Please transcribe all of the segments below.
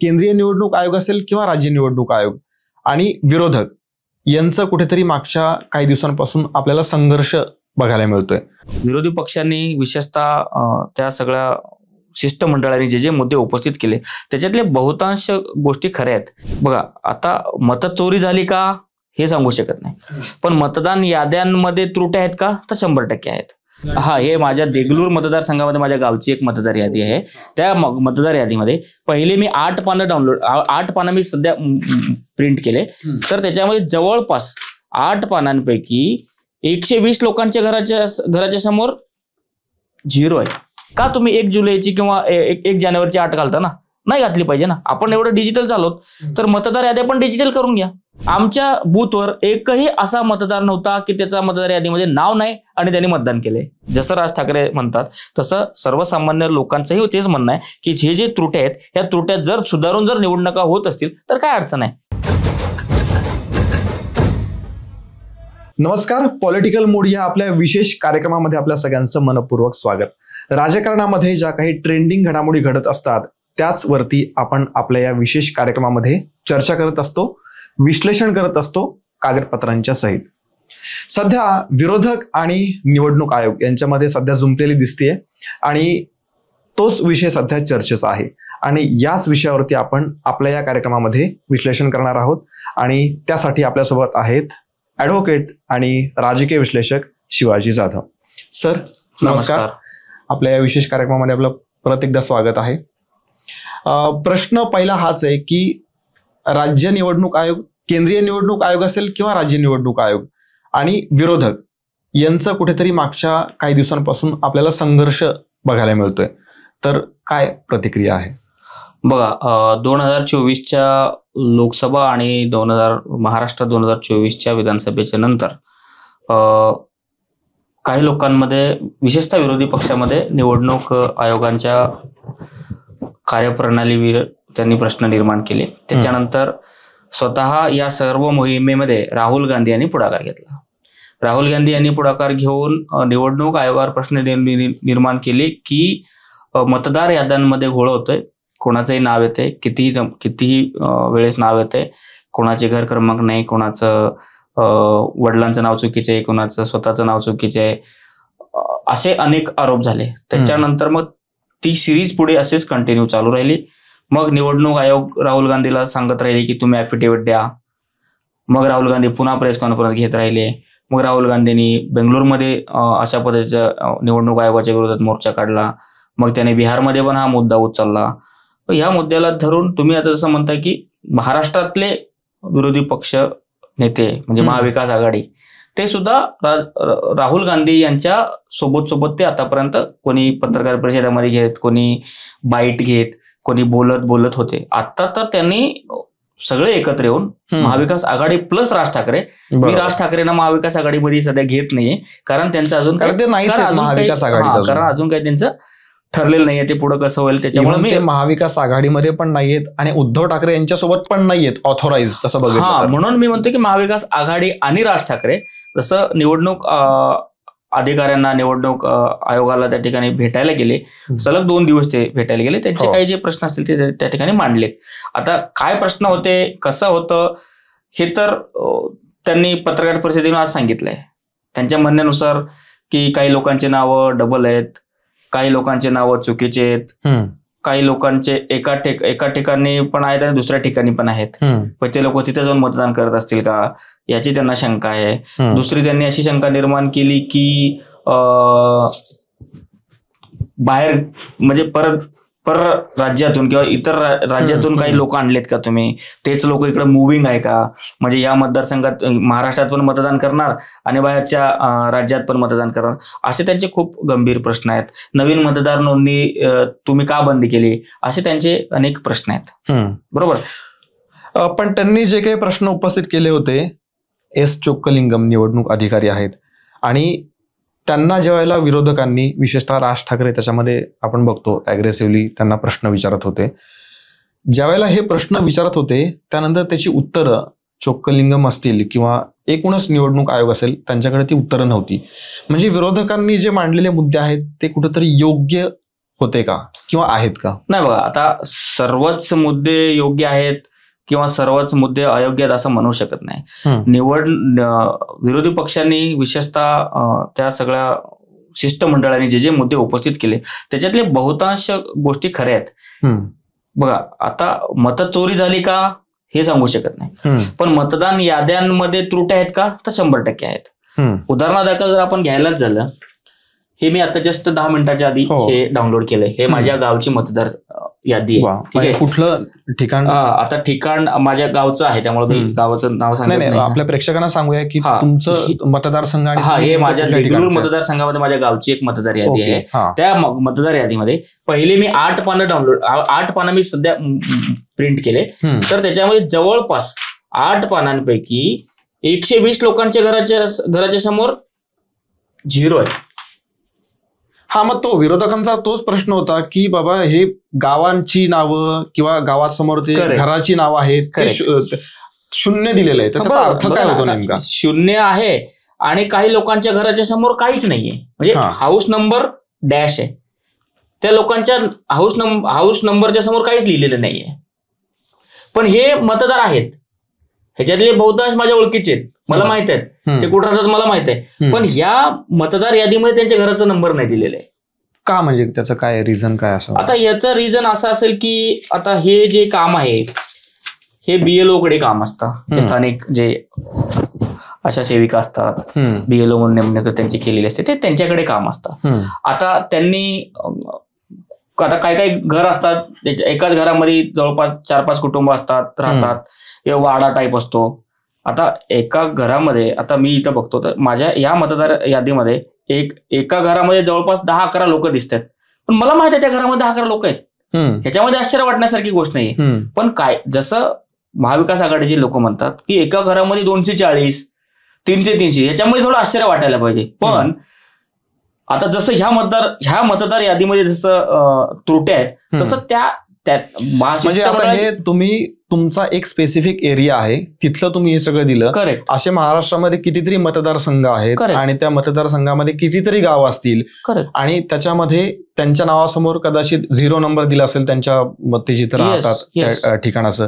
केंद्रीय निवडणूक आयोग असेल किंवा राज्य निवडणूक आयोग आणि विरोधक यांचं कुठेतरी मागच्या काही दिवसांपासून आपल्याला संघर्ष बघायला मिळतोय. विरोधी पक्षांनी विशेषतः त्या सगळ्या शिष्टमंडळाने जे मुद्दे उपस्थित केले त्याच्यातले बहुतांश गोष्टी खऱ्या आहेत. बघा, आता मतचोरी झाली का हे सांगू शकत नाही, पण मतदान याद्यांमध्ये त्रुट्या आहेत का, तर 100% आहेत. हा, हे माझ्या देगलूर मतदारसंघामध्ये माझ्या गावची एक मतदार यादी आहे. त्या मतदार यादीमध्ये पहिले मी 8 पानं मी सध्या प्रिंट केले, तर त्याच्यामध्ये जवळपास 8 पानांपैकी 120 लोकांच्या घराच्या समोर 0 आहे. का तुम्ही 1 जुलैची किंवा 1 जानेवारीची 8 घालता ना? नाही घातली पाहिजे ना. आपण एवढं डिजिटल झालोत तर मतदार याद्या पण डिजिटल करून घ्या. आमच्या बूथवर एकही असा मतदार नव्हता की त्याचा मतदार यादीमध्ये नाव नाही आणि त्यांनी मतदान केले. जसं राज ठाकरे म्हणतात तसं सर्वसामान्य लोकांचंही तेच म्हणणं आहे की जे त्रुट्या आहेत ह्या त्रुट्या जर सुधारून निवडणुका होत असतील तर काय अडचण आहे. नमस्कार, पॉलिटिकल मूड या आपल्या विशेष कार्यक्रमामध्ये आपल्या सगळ्यांचं मनपूर्वक स्वागत. राजकारणामध्ये ज्या काही ट्रेंडिंग घडामोडी घडत असतात त्याच वरती आपण आपल्या या विशेष कार्यक्रमामध्ये चर्चा करत असतो, विश्लेषण करत असतो कागदपत्रांच्या सहित. सध्या विरोधक आणि निवडणूक आयोग यांच्यामध्ये सध्या जुंपलेली दिसतेय आणि तोच विषय सध्या चर्चेचा आहे आणि याच विषयावरती आपण आपल्या या कार्यक्रमामध्ये विश्लेषण करणार आहोत. आणि त्यासाठी आपल्यासोबत आहेत ॲडव्होकेट आणि राजकीय विश्लेषक शिवाजी जाधव. सर नमस्कार. आपल्या या विशेष कार्यक्रमामध्ये आपलं परत एकदा स्वागत आहे. प्रश्न पहिला हाच आहे की राज्य निवडणूक आयोग, केंद्रीय निवडणूक आयोग असेल किंवा राज्य निवडणूक आयोग आणि विरोधक यांचं कुठेतरी मागच्या काही दिवसांपासून आपल्याला संघर्ष बघायला मिळतोय, तर काय प्रतिक्रिया आहे? बघा, 2024च्या लोकसभा आणि महाराष्ट्र 2024च्या विधानसभेच्या नंतर काही लोकांमध्ये विशेषतः विरोधी पक्षामध्ये निवडणूक आयोगांच्या कार्यप्रणालीवर त्यांनी प्रश्न निर्माण केले. त्याच्यानंतर स्वतः या सर्व मोहिमेमध्ये राहुल गांधी यांनी पुढाकार घेतला. राहुल गांधी यांनी पुढाकार घेऊन निवडणूक आयोगावर प्रश्न निर्माण केले की मतदार याद्यांमध्ये घोळ होतोय, कोणाचंही नाव येते, कितीही वेळेस नाव येते, कोणाचे घर क्रमांक नाही, कोणाचं वडिलांचं नाव चुकीचं आहे, कोणाचं स्वतःचं नाव चुकीचं आहे, असे अनेक आरोप झाले. त्याच्यानंतर मग ती सिरीज पुढे असेच कंटिन्यू चालू राहिली. मग निवडणूक आयोग राहुल गांधीला सांगत राहिले की तुम्ही ॲफिडेव्हिट द्या. मग राहुल गांधी पुन्हा प्रेस कॉन्फरन्स घेत राहिले. मग राहुल गांधींनी बेंगलोरमध्ये अशा पद्धतीचा निवडणूक आयोगाच्या विरोधात मोर्चा काढला. मग त्याने बिहारमध्ये पण हा मुद्दा उचलला. ह्या मुद्द्याला धरून तुम्ही आता जसं म्हणता की महाराष्ट्रातले विरोधी पक्ष नेते म्हणजे महाविकास आघाडी ते सुद्धा राहुल गांधी यांच्या सोबत ते आतापर्यंत कोणी पत्रकार परिषदेमध्ये घेत, कोणी बाईट घेत, कोणी बोलत होते. आता तर त्यांनी सगळे एकत्र येऊन महाविकास आघाडी प्लस राज ठाकरे, मी राज ठाकरेंना महाविकास आघाडीमध्ये सध्या घेत नाहीये कारण त्यांचं अजून काही त्यांचं ठरलेलं नाहीये ते पुढे कसं होईल. त्याच्यामुळे मी महाविकास आघाडीमध्ये पण नाहीयेत आणि उद्धव ठाकरे यांच्यासोबत पण नाहीयेत ऑथोराइज तसं बघा. म्हणून मी म्हणतो की महाविकास आघाडी आणि राज ठाकरे जसं निवडणूक अधिकाऱ्यांना, निवडणूक आयोगाला त्या ठिकाणी भेटायला गेले, सलग 2 दिवस ते भेटायला गेले, त्यांचे काही जे प्रश्न असतील ते त्या ठिकाणी मांडले. आता काय प्रश्न होते, कसं होतं हे तर त्यांनी पत्रकार परिषदेने आज सांगितलंय. त्यांच्या म्हणण्यानुसार की काही लोकांचे नावं डबल आहेत, काही लोकांचे नावं चुकीचे आहेत, काही लोकांचे एका ठिकाणी पण आहेत आणि दुसऱ्या ठिकाणी पण आहेत. पण ते लोक तिथे जाऊन मतदान करत असतील का याची त्यांना शंका आहे. दुसरी त्यांनी अशी शंका निर्माण केली की बाहेर म्हणजे पर राज्यातून किंवा इतर राज्यातून काही लोक आणलेत का तुम्ही, तेच लोक इकडे मुव्हिंग आहे का, म्हणजे या मतदारसंघात महाराष्ट्रात पण मतदान करणार आणि बाहेरच्या राज्यात पण मतदान करणार, असे त्यांचे खूप गंभीर प्रश्न आहेत. नवीन मतदार नोंदणी तुम्ही का बंद केली, असे त्यांचे अनेक प्रश्न आहेत. बरोबर. पण त्यांनी जे काही प्रश्न उपस्थित केले होते, एस चोक्कलिंगम निवडणूक अधिकारी आहेत आणि त्यांना ज्यावेळेला विरोधकांनी विशेषतः राज ठाकरे त्याच्यामध्ये आपण बघतो ॲग्रेसिव्हली त्यांना प्रश्न विचारत होते, ज्यावेळेला हे प्रश्न विचारत होते त्यानंतर त्याची उत्तरं चोक्कलिंगम असतील किंवा एकूणच निवडणूक आयोग असेल त्यांच्याकडे ती उत्तरं नव्हती. म्हणजे विरोधकांनी जे मांडलेले मुद्दे आहेत ते कुठेतरी योग्य होते का किंवा आहेत का? नाही बघा, आता सर्वच मुद्दे योग्य आहेत किंवा सर्वच मुद्दे अयोग्य आहेत असं म्हणू शकत नाही. विरोधी पक्षांनी विशेषतः त्या सगळ्या शिष्टमंडळाने जे जे मुद्दे उपस्थित केले त्याच्यातले बहुतांश गोष्टी खऱ्या आहेत. बघा, आता मतचोरी झाली का हे सांगू शकत नाही, पण मतदान याद्यांमध्ये त्रुटी आहेत का, तर 100% आहेत. उदाहरणादाखल जर आपण घ्यायलाच झालं, हे मी आता जस्ट 10 मिनिटाच्या आधी हे डाउनलोड केलंय. हे माझ्या गावची मतदार यादी आहे. ठीक आहे, कुठलं ठिकाण? आता ठिकाण माझ्या गावचं आहे, त्यामुळे मी गावाचं नाव सांगत नाही. आपल्या प्रेक्षकांना सांगूया की तुमचं मतदारसंघ आणि हे माझ्या देगलूर मतदारसंघामध्ये माझ्या गावची एक मतदार यादी आहे. त्या मतदार यादीमध्ये पहिले मी 8 पानं मी सध्या प्रिंट केले. तर त्याच्यामध्ये जवळपास 8 पानांपैकी 120 लोकांच्या घराच्या समोर 0 आहे. हा, मग तो विरोधकांचा तोच प्रश्न होता की बाबा हे गावांची नावं किंवा गावासमोर ते घराची नावं आहेत, शून्य दिलेलं आहे, तर त्याचा अर्थ काय होतो नेमका? शून्य आहे आणि काही लोकांच्या घराच्या समोर काहीच नाहीये, म्हणजे हाऊस नंबर डॅश आहे. त्या लोकांच्या हाऊस नंबरच्या समोर काहीच लिहिलेलं नाहीये. पण हे मतदार आहेत, ह्याच्यातले बहुतांश माझ्या ओळखीचे आहेत, मला माहित आहेत ते कुठं राहतात, मला माहित आहे. पण या मतदार यादीमध्ये त्यांच्या घराचा नंबर नाही दिलेला आहे. का, म्हणजे त्याचं काय रिझन काय असं? आता याचं रिझन असं असेल की आता हे जे काम आहे हे BLO कडे काम असतं. स्थानिक जे अशा सेविका असतात, BLO म्हणून नेमणूक त्यांची केलेली असते, ते त्यांच्याकडे काम असतं. आता त्यांनी आता काय घर असतात, एकाच घरामध्ये जवळपास 4-5 कुटुंब असतात, राहतात, वाडा टाईप असतो. आता एका घरामध्ये, आता मी इथं बघतो तर माझ्या या मतदार यादीमध्ये एका घरामध्ये जवळपास 10-11 लोक दिसतात. पण मला माहित आहे त्या घरामध्ये 10-11 लोक आहेत, ह्याच्यामध्ये आश्चर्य वाटण्यासारखी गोष्ट नाही. पण काय, जसं महाविकास आघाडीचे लोक म्हणतात की एका घरामध्ये 240, 300, याच्यामध्ये थोडं आश्चर्य वाटायला पाहिजे. पण आता जसं ह्या मतदार यादीमध्ये जसं त्रुट्या आहेत, तसं त्या म्हणजे आता हे तुम्ही तुमचा एक स्पेसिफिक एरिया आहे, तिथलं तुम्ही हे सगळं दिलं. करेक्ट. असे महाराष्ट्रामध्ये कितीतरी मतदारसंघ आहेत आणि त्या मतदारसंघामध्ये कितीतरी गाव असतील. आणि त्याच्यामध्ये त्यांच्या नावासमोर कदाचित 0 नंबर दिला असेल त्यांच्या ते जिथे राहतात त्या ठिकाणाचं.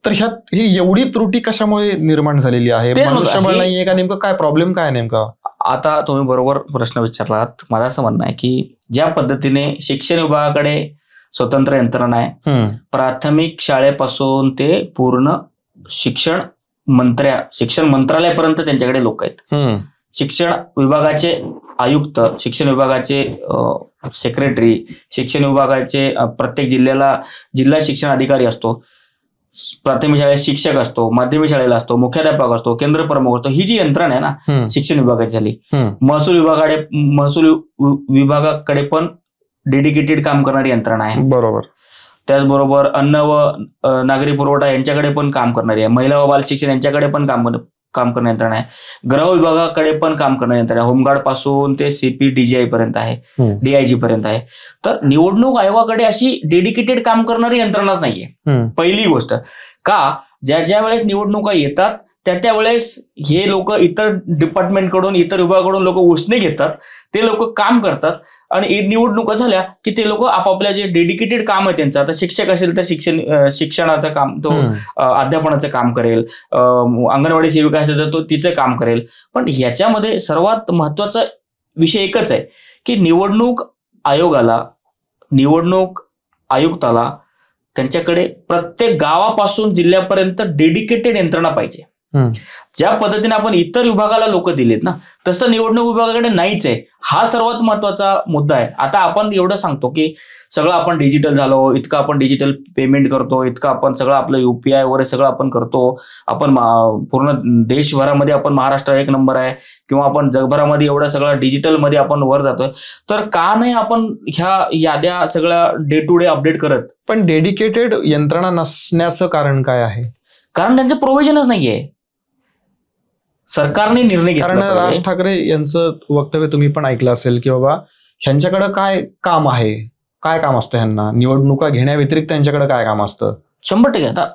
तर ह्यात ही एवढी त्रुटी कशामुळे निर्माण झालेली आहे? मनुष्यबळ नाहीये का, नेमकं काय प्रॉब्लेम काय नेमका? आता तुम्ही बरोबर प्रश्न विचारलात. मला असं म्हणणं आहे की ज्या पद्धतीने शिक्षण विभागाकडे स्वतंत्र यंत्रणा आहे, प्राथमिक शाळेपासून ते पूर्ण शिक्षण मंत्रालयापर्यंत त्यांच्याकडे लोक आहेत. शिक्षण विभागाचे आयुक्त, शिक्षण विभागाचे सेक्रेटरी, शिक्षण विभागाचे प्रत्येक जिल्ह्याला जिल्हा शिक्षण अधिकारी असतो, प्राथमिक शाळेत शिक्षक असतो, माध्यमिक शाळेला असतो, मुख्याध्यापक असतो, केंद्र प्रमुख असतो. ही जी यंत्रणा आहे ना शिक्षण विभागाची झाली. महसूल विभागाकडे पण डेडिकेटेड काम करणारी यंत्रणा आहे. बरोबर. त्याचबरोबर अन्न व नागरी पुरवठा यांच्याकडे पण काम करणारी आहे. महिला व बाल शिक्षण यांच्याकडे पण काम करणारी यंत्रणा आहे. गृह विभागाकडे पण काम करणारी यंत्रणा आहे. होमगार्ड पासून ते CP/DGI पर्यंत आहे, DIG पर्यंत आहे. तर निवडणूक आयोगाकडे अशी डेडिकेटेड काम करणारी यंत्रणाच नाहीये. पहिली गोष्ट. का, ज्या वेळेस निवडणुका येतात त्या वेळेस हे लोक इतर डिपार्टमेंटकडून, इतर विभागाकडून लोक उसने घेतात, ते लोक काम करतात आणि निवडणुका झाल्या की ते लोक आपापल्या जे डेडिकेटेड काम आहे त्यांचं, आता शिक्षक असेल तर शिक्षणाचं काम, तो अध्यापनाचं काम करेल, अंगणवाडी सेविका असेल तर तो तिचं काम करेल. पण ह्याच्यामध्ये सर्वात महत्वाचा विषय एकच आहे की निवडणूक आयुक्ताला त्यांच्याकडे प्रत्येक गावापासून जिल्ह्यापर्यंत डेडिकेटेड यंत्रणा पाहिजे. ज्या पद्धतीने आपण इतर विभागाला लोक दिलेत ना, तसं निवडणूक विभागाकडे नाहीच आहे. हा सर्वात महत्वाचा मुद्दा आहे. आता आपण एवढं सांगतो की सगळं आपण डिजिटल झालो, इतकं आपण डिजिटल पेमेंट करतो, इतकं आपण सगळं आपलं UPI वगैरे सगळं आपण करतो, आपण पूर्ण देशभरामध्ये आपण महाराष्ट्र 1 नंबर आहे, किंवा आपण जगभरामध्ये एवढं सगळं डिजिटलमध्ये आपण वर जातोय, तर का नाही आपण ह्या याद्या सगळ्या डे टू डे अपडेट करत? पण डेडिकेटेड यंत्रणा नसण्याचं कारण काय आहे? कारण त्यांचं प्रोव्हिजनच नाहीये. सरकारने निर्णय घेतला. कारण राज ठाकरे यांचं वक्तव्य तुम्ही पण ऐकलं असेल की बाबा ह्यांच्याकडे काय काम आहे, काय काम असतं ह्यांना, निवडणुका घेण्याव्यतिरिक्त त्यांच्याकडे काय काम असतं? 100%. आता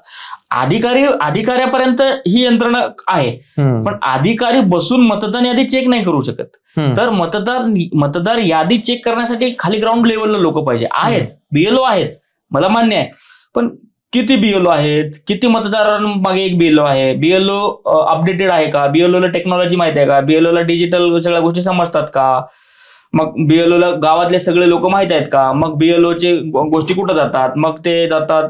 अधिकाऱ्यापर्यंत ही यंत्रणा आहे, पण अधिकारी बसून मतदान यादी चेक नाही करू शकत. तर मतदार यादी चेक करण्यासाठी खाली ग्राउंड लेवलला लोक पाहिजे. आहेत बीएलओ आहेत, मला मान्य आहे, पण किती बीएलओ आहेत, किती मतदारांमागे एक बीएलओ आहे, बीएलओ अपडेटेड आहे का, बीएलओला टेक्नॉलॉजी माहिती आहे का, बीएलओला डिजिटल सगळ्या गोष्टी समजतात का, मग बीएलओला गावातले सगळे लोक माहित आहेत का, मग बीएलओचे गोष्टी कुठं जातात, मग ते जातात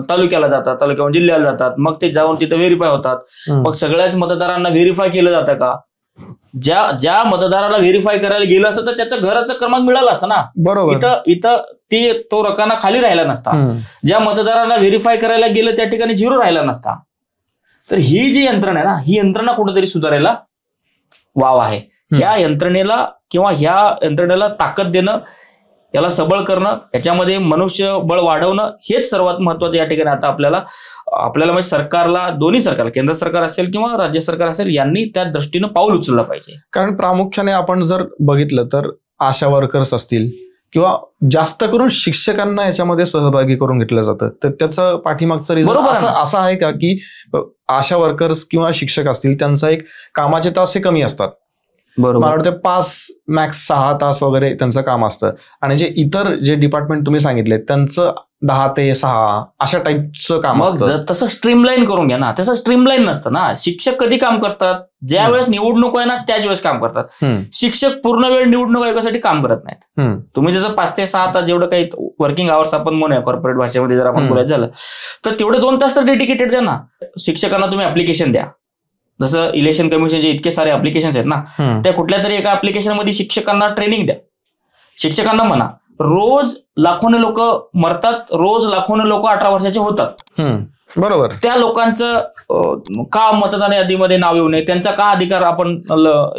तालुक्याला जातात, तालुक्याहून जिल्ह्याला जातात, मग ते जाऊन तिथे व्हेरीफाय होतात, मग सगळ्याच मतदारांना व्हेरीफाय केलं जातं का, ज्या मतदाराला व्हेरीफाय करायला गेलं असतं तर त्याचा घराचा क्रमांक मिळाला असता ना. बरोबर. इथं तो रकाना खाली राहिला नसता. ज्या मतदाराला व्हेरीफाय करायला गेलं त्या ठिकाणी 0 राहिला नसता. तर ही जी यंत्रणा आहे ना, ही यंत्रणा कुठेतरी सुधारायला वाव आहे. ह्या यंत्रणेला ताकद देणं, याला सबळ करणं, याच्यामध्ये मनुष्यबळ वाढवणं हेच सर्वात महत्वाचं या ठिकाणी आता आपल्याला म्हणजे सरकारला, दोन्ही सरकारला, केंद्र सरकार असेल किंवा राज्य सरकार असेल, यांनी त्या दृष्टीनं पाऊल उचललं पाहिजे. कारण प्रामुख्याने आपण जर बघितलं तर आशा वर्कर्स असतील किंवा जास्त करून शिक्षकांना याच्यामध्ये सहभागी करून घेतलं जातं. तर त्याचं पाठीमागचं रिझन असं आहे का की आशा वर्कर्स किंवा शिक्षक असतील त्यांचा एक कामाचे तास हे कमी असतात. बरोबर. मला वाटतं 5 मॅक्स 6 तास वगैरे त्यांचं काम असतं, आणि जे इतर जे डिपार्टमेंट तुम्ही सांगितले त्यांचं 10 ते 6 अशा टाईपचं काम असतं. तसं स्ट्रीमलाईन करून घ्या ना. तसं स्ट्रीमलाईन नसतं ना. शिक्षक कधी काम करतात, ज्या वेळेस निवडणूक आहे ना त्याच वेळेस काम करतात. शिक्षक पूर्ण वेळ निवडणूक आयोगासाठी काम करत नाहीत. तुम्ही जसं 5 ते 6 तास जेवढं काही वर्किंग आवर्स आपण म्हणूया कॉर्पोरेट भाषेमध्ये जर आपण बोलायचं झालं तर तेवढे 2 तास तर डेडिकेटेड द्या ना. शिक्षकांना तुम्ही ऍप्लिकेशन द्या. जसं इलेक्शन कमिशनचे इतके सारे ऍप्लिकेशन्स आहेत ना, त्या कुठल्या तरी एका ऍप्लिकेशन मध्ये शिक्षकांना ट्रेनिंग द्या. शिक्षकांना म्हणा, रोज लाखोने लोक मरतात, रोज लाखोने लोक 18 वर्षाचे होतात. बरोबर. त्या लोकांचं का मतदान यादीमध्ये नाव येऊ नये, त्यांचा का अधिकार आपण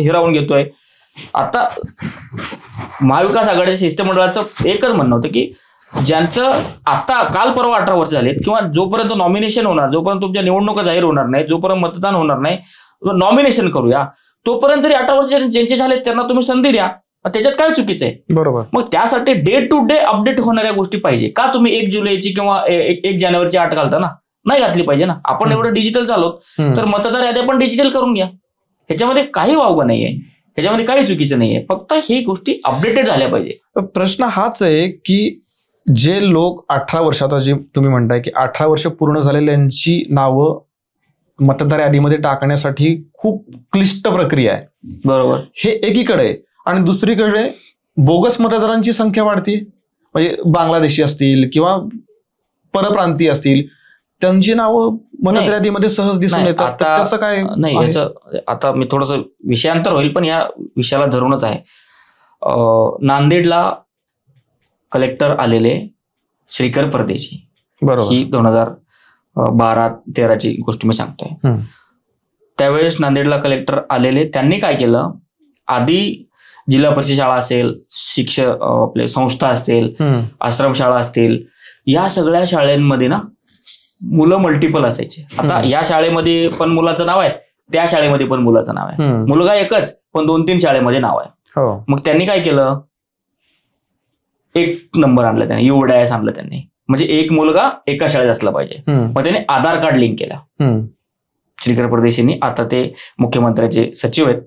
हिरावून घेतोय. आता महाविकास आघाडी शिष्टमंडळाचं एकच म्हणणं होतं की ज्यांचं आता काल परवा 18 वर्ष झालेत किंवा जोपर्यंत नॉमिनेशन होणार, जोपर्यंत तुमच्या निवडणुका जाहीर होणार नाही, जोपर्यंत मतदान होणार नाही, नॉमिनेशन करूया, तोपर्यंत तरी 18 वर्ष ज्यांचे झालेत त्यांना तुम्ही संधी द्या. त्याच्यात काय चुकीचं आहे. बरोबर. मग त्यासाठी डे टू डे अपडेट होणाऱ्या गोष्टी पाहिजे. का तुम्ही 1 जुलैची किंवा 1 जानेवारीची अट घालता ना, नाही घातली पाहिजे ना. आपण एवढं डिजिटल चालवत तर मतदार याद्या पण डिजिटल करून घ्या. ह्याच्यामध्ये काही वावगं नाहीये, ह्याच्यामध्ये काही चुकीचं नाहीये. फक्त ही गोष्टी अपडेटेड झाल्या पाहिजे. प्रश्न हाच आहे की जे लोक 18 वर्षात, जे तुम्ही म्हणताय की 18 वर्ष पूर्ण झालेल्यांची नावं मतदार यादीमध्ये टाकण्यासाठी खूप क्लिष्ट प्रक्रिया आहे. बरोबर. हे एकीकडे आहे, आणि दुसरीकडे बोगस मतदारांची संख्या वाढते. म्हणजे बांगलादेशी असतील किंवा परप्रांतीय असतील, त्यांची नावं मतदार यादीमध्ये सहज दिसून येतात. त्याचं काय नाही, याचं आता मी थोडंसं विषयांतर होईल पण या विषयाला धरूनच आहे. नांदेडला कलेक्टर आलेले श्रीकर परदेशी, ही 2012-13ची गोष्ट मी सांगतोय. त्यावेळेस नांदेडला कलेक्टर आलेले, त्यांनी काय केलं, आधी जिल्हा परिषद शाळा असेल, आपले संस्था असेल, आश्रमशाळा असतील, या सगळ्या शाळांमध्ये ना मुलं मल्टिपल असायचे. आता या शाळेमध्ये पण मुलाचं नाव आहे, त्या शाळेमध्ये पण मुलाचं नाव आहे, मुलगा एकच पण 2-3 शाळेमध्ये नाव आहे. मग त्यांनी काय केलं, 1 नंबर आणला त्यांनी, UDIS आणलं त्यांनी, म्हणजे एक मुलगा एका शाळेत असला पाहिजे. मग त्याने आधार कार्ड लिंक केला. श्रीकर परदेशींनी, आता ते मुख्यमंत्र्याचे सचिव आहेत,